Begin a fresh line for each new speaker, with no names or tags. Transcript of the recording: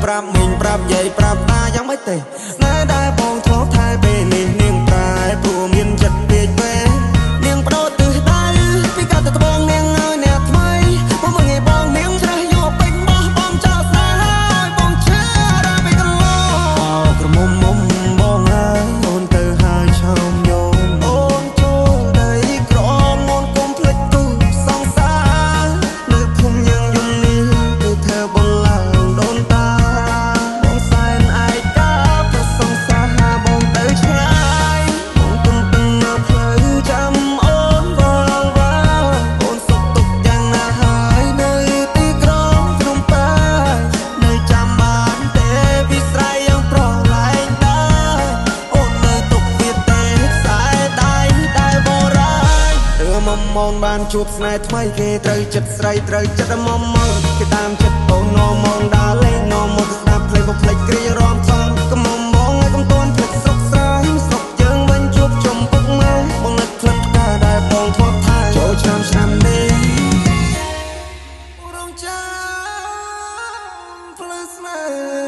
ប្រាប់មីងប្រាប់យាយប្រាប់តាយ៉ាងមិនទេណែដែលបងធ្លាប់ថែពេលនេះនាងប្រែព្រោះមានចិត្តពេកពេនាងបដូរទិសដៅពីកាត់ទៅត្បូងនាងឲ្យអ្នកថ្មីមកមើលងាយបងនាងច្រេះយកពេញបោះបងចោលស្នេហ៍ឲ្យបងឈឺដល់ពេលកន្លងក្រមុំមុំបងហើយអូនទៅហើយឆោមយំអូនចូលដីក្រអូនគុំភ្លេចគូសង្សារនៅភូមិយើងយំនេះគឺធ្វើបងឡើងដូនតាបងសែនឯកាប្រសង្សារបងទៅឆ្ងាយបងទុំទឹងនៅផ្លូវចាំអូនវល់វល់អូនសុខទុក្ខយ៉ាងណាហើយនៅទីក្រុងភ្នំពេញនៅចាំបានទេពីស្រ័យយ៉ាងប្រឡែងដែរអូននៅទុកទៀតទេខ្សែដៃដែលបរាយមុំមនបានជួបស្នេហ៍ថ្មីគេត្រូវចិត្តស្រីត្រូវចិត្តមុំមនគេតាមចិត្តអូននោមងដើរលេងនោមមកស្ដាប់ភ្លេងមកភ្លេចគ្រារំសំកុំមងឲ្យកុំតន់ភ្លេចស្រុកស្រែស្រុកយើងវិញជួបជុំពុកម៉ែបងនឹកក្លិនផ្កាដែលបងធ្លាប់ថែចូលឆ្នាំនេះរងចាំផ្លូវស្នេហ៍